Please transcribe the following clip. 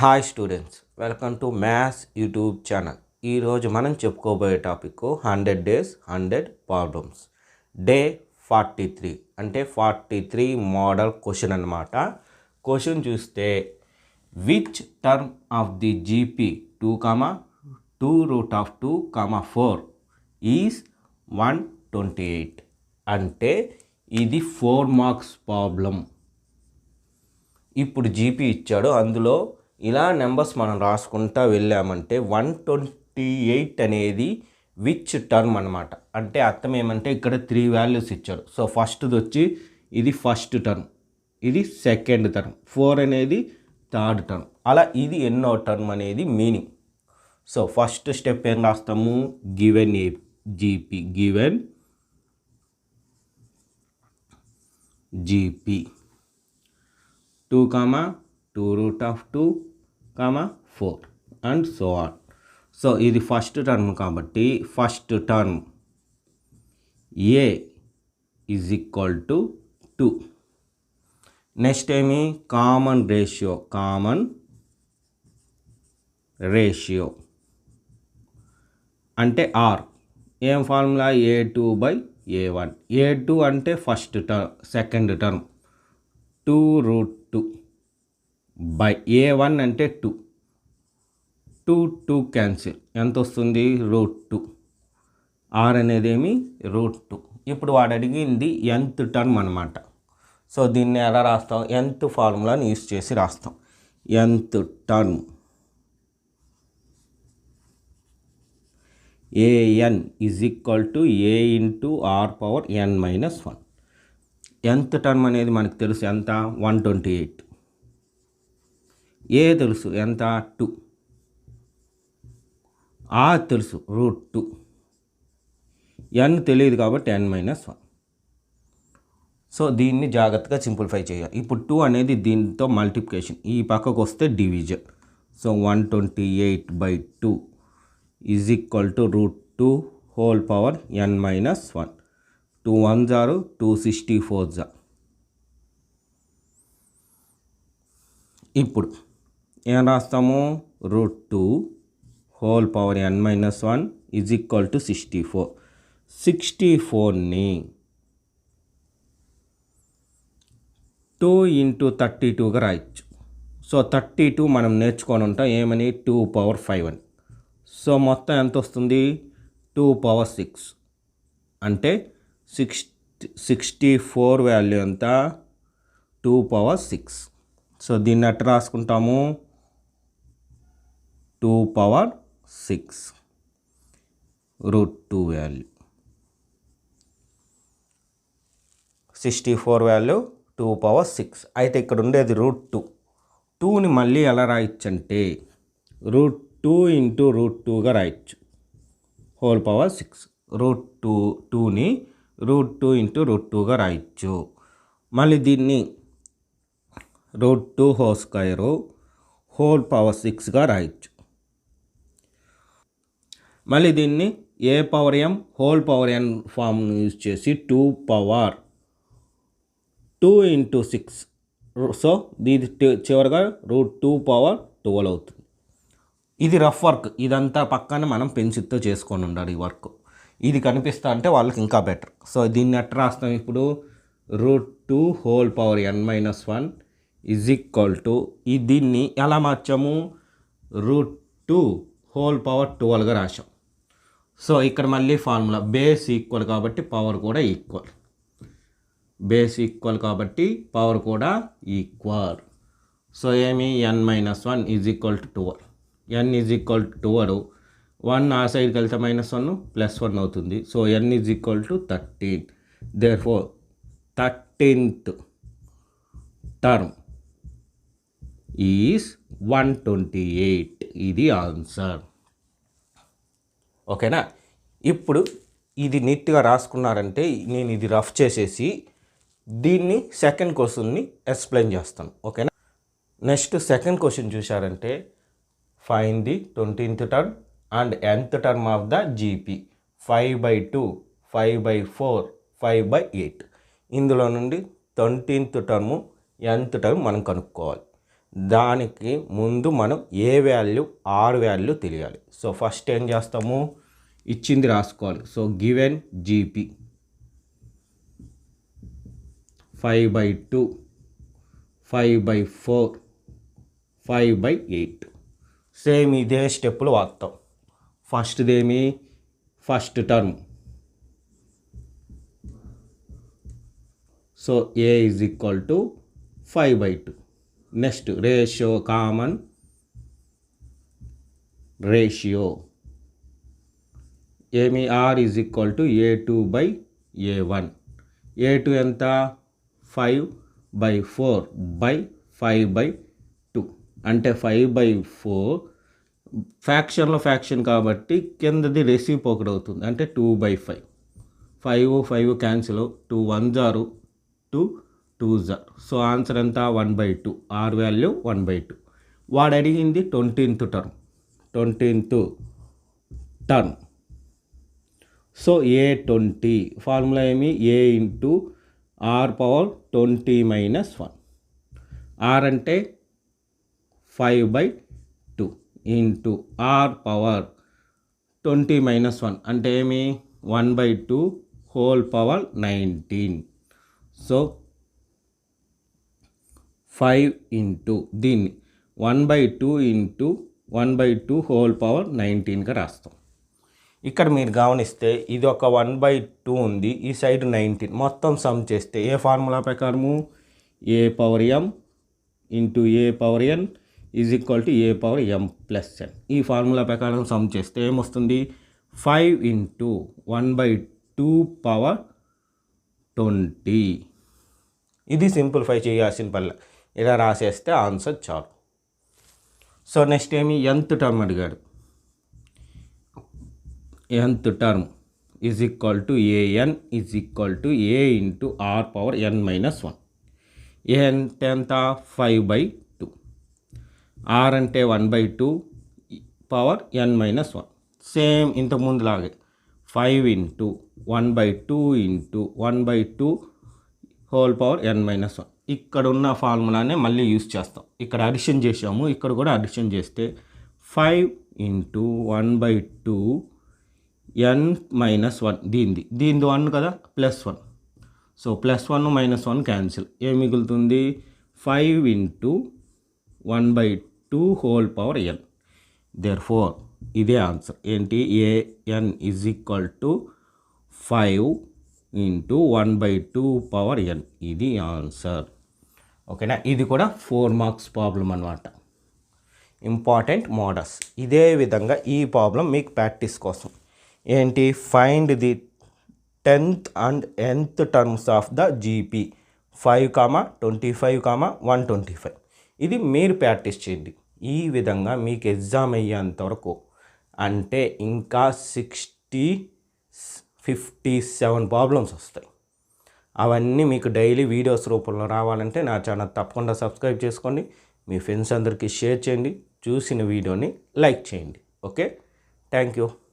Hi students, welcome to maths YouTube channel. ఈరోజు మనం చెప్పుకోబోయే టాపిక్ 100 days 100 problems. డే 43 అంటే 43 మోడల్ క్వశ్చన్ అనమాట. క్వశ్చన్ చూస్తే which term of the GP 2, 2√2, 4 is 128 అంటే ఇది 4 మార్క్స్ ప్రాబ్లం. ఇప్పుడు జీపీ ఇచ్చాడు, అందులో ఇలా నెంబర్స్ మనం రాసుకుంటా వెళ్ళామంటే 128 అనేది విచ్ టర్మ్ అనమాట. అంటే అర్థం ఏమంటే ఇక్కడ 3 వాల్యూస్ ఇచ్చాడు. సో ఫస్ట్ది వచ్చి ఇది ఫస్ట్ టర్మ్, ఇది సెకండ్ టర్మ్, 4 అనేది థర్డ్ టర్మ్, అలా ఇది ఎన్నో టర్మ్ అనేది మీనింగ్. సో ఫస్ట్ స్టెప్ ఏం రాస్తాము, given GP, given GP 2, 2√2, 4 and so on. So ఇది ఫస్ట్ టర్మ్ కాబట్టి first term A is equal to 2. Next ఏమి, కామన్ రేషియో అంటే ఆర్. ఏం ఫార్ములా, A2/A1. A2 అంటే first term, second term 2√2 by A1 అంటే 2 cancel, ఎంత వస్తుంది √2. ఆర్ అనేది ఏమి √2. ఇప్పుడు వాడు అడిగింది nth టర్మ్ అనమాట. సో దీన్ని ఎలా రాస్తాం, nth ఫార్ములాని యూస్ చేసి రాస్తాం. nth term an is equal to a into r⁻n-1. nth term అనేది మనకు తెలుసు ఎంత, 128. ఏ తెలుసు ఎంత, 2. ఆర్ తెలుసు √2. n తెలియదు కాబట్టి n-1. సో దీన్ని జాగ్రత్తగా సింప్లిఫై చేయాలి. ఇప్పుడు 2 అనేది దీంతో మల్టిప్లికేషన్, ఈ పక్కకు వస్తే division. So 128/2 is equal to √2 whole power n-1. 2 1s are 264s. ఇప్పుడు ఏం రాస్తాము, √2 whole power n-1 is equal to 64. 64ని 2 into 32గా రాయొచ్చు. సో 32 మనం నేర్చుకొని ఉంటాం ఏమని, 2^5 అని. సో మొత్తం ఎంత వస్తుంది, 2^6 అంటే 64 వాల్యూ ఎంత, 2^6. సో దీన్ని ఎట్లా రాసుకుంటాము, 2^6 √2 వాల్యూ, 64 వాల్యూ 2^6. అయితే ఇక్కడ ఉండేది √2. 2ని మళ్ళీ ఎలా రాయొచ్చు అంటే √2 into √2గా రాయొచ్చు, హోల్ పవర్ 6. √2ని √2 into √2గా రాయొచ్చు. మళ్ళీ దీన్ని √2 హోల్ స్క్వేర్ హోల్ పవర్ 6గా రాయొచ్చు. మళ్ళీ దీన్ని a⁻m హోల్ పవర్ n ఫామ్ను యూజ్ చేసి 2 into 6. సో ఇది చివరిగా √2^12 అవుతుంది. ఇది రఫ్ వర్క్, ఇదంతా పక్కన మనం పెన్సిల్తో చేసుకొని ఉండాలి ఈ వర్క్. ఇది కనిపిస్తా అంటే వాళ్ళకి ఇంకా బెటర్. సో దీన్ని ఎట్లా రాస్తాం ఇప్పుడు, √2 whole power n-1 is equal to, దీన్ని ఎలా మార్చాము, √2 హోల్ పవర్ 12గా రాసాం. సో ఇక్కడ మళ్ళీ ఫార్ములా, బేస్ ఈక్వల్ కాబట్టి పవర్ కూడా ఈక్వల్, బేస్ ఈక్వల్ కాబట్టి పవర్ కూడా ఈక్వల్. సో ఏమి, n-1 is equal to 12. n is equal to 12, 1 ఆ సైడ్కి వెళ్తే -1 +1 అవుతుంది. So n is equal to 13. Therefore 13th term is 128. ఇది ఆన్సర్. ఓకేనా. ఇప్పుడు ఇది నీట్గా రాసుకున్నారంటే నేను ఇది రఫ్ చేసేసి దీన్ని సెకండ్ క్వశ్చన్ని ఎక్స్ప్లెయిన్ చేస్తాను. ఓకేనా. నెక్స్ట్ సెకండ్ క్వశ్చన్ చూశారంటే, find the 20th term and nth term of the GP 5/2, 5/4, 5/8. ఇందులో నుండి 20th టర్ము nth టర్మ్ మనం కనుక్కోవాలి. దానికి ముందు మనం ఏ వాల్యూ ఆర్ వాల్యూ తెలియాలి. సో ఫస్ట్ ఏం చేస్తాము, ఇచ్చింది రాసుకోవాలి. So given GP 5/2, 5/4, 5/8. సేమ్ ఇదే స్టెప్పులు వాడతాం. ఫస్ట్దేమి first term. So a is equal to 5/2. Next ratio, common ratio ఏమి, r is equal to A2/A1. A2 ఎంత, 5/4/5/2 అంటే 5/4 ఫ్యాక్షన్లో ఫ్యాక్షన్ కాబట్టి కిందది రెసిప్రోకల్ అవుతుంది అంటే 2/5. 5 cancel, 2 1s are 2 2s are. So answer ఎంత, 1/2. R value 1/2. వాడు అడిగింది 20th term. So A20 formula ఏమి, A ఇంటూ R⁻20-1. ఆర్ అంటే 5/2 ఇంటూ R⁻20-1 అంటే ఏమి, 1/2 హోల్ పవర్ 19. సో 5 ఇంటూ దీన్ని 1/2 ఇంటూ 1/2 హోల్ పవర్ 19గా రాస్తాం. ఇక్కడ మీరు గమనిస్తే ఇది ఒక 1/2 ఉంది, ఈ సైడ్ 19. మొత్తం సమ్ చేస్తే ఏ ఫార్ములా ప్రకారము, A⁻m into A⁻n is equal to A⁻m+n. ఈ ఫార్ములా ప్రకారం సమ్ చేస్తే ఏమొస్తుంది, 5 ఇంటూ 1/2 పవర్ 20. ఇది సింప్లిఫై చేయాల్సిన పని, ఇలా రాసేస్తే ఆన్సర్ చాలు. సో నెక్స్ట్ ఏమి, nth టర్మ్ అడిగాడు. nth term is equal to an is equal to A into R⁻n-1. A అంటే ఎంత, 5/2. ఆర్ అంటే 1/2 పవర్ n-1. సేమ్ ఇంతకుముందులాగే 5 into 1/2 into 1/2 whole power n-1. ఇక్కడ ఉన్న ఫార్ములానే మళ్ళీ యూస్ చేస్తాం. ఇక్కడ అడిషన్ చేసాము, ఇక్కడ కూడా అడిషన్ చేస్తే 5 ఇంటూ 1/2 n-1. దీనిది 1 కదా, +1. సో +1 -1 క్యాన్సిల్, ఏం మిగులుతుంది, 5 into 1/2 whole power n. Therefore ఇదే ఆన్సర్ ఏంటి, an is equal to 5 into 1/2 power n. ఇది ఆన్సర్. ఓకేనా, ఇది కూడా 4 మార్క్స్ ప్రాబ్లం అనమాట. Important models. ఇదే విధంగా ఈ ప్రాబ్లం మీకు ప్రాక్టీస్ కోసం ఏంటి, find the 10th and nth terms of the GP 5, 25, 125. ఇది మీరు ప్రాక్టీస్ చేయండి. ఈ విధంగా మీకు ఎగ్జామ్ అయ్యేంత వరకు అంటే ఇంకా 57 ప్రాబ్లమ్స్ వస్తాయి. అవన్నీ మీకు డైలీ వీడియోస్ రూపంలో రావాలంటే నా ఛానల్ తప్పకుండా సబ్స్క్రైబ్ చేసుకోండి, మీ ఫ్రెండ్స్ అందరికీ షేర్ చేయండి, చూసిన వీడియోని లైక్ చేయండి. Okay, thank you.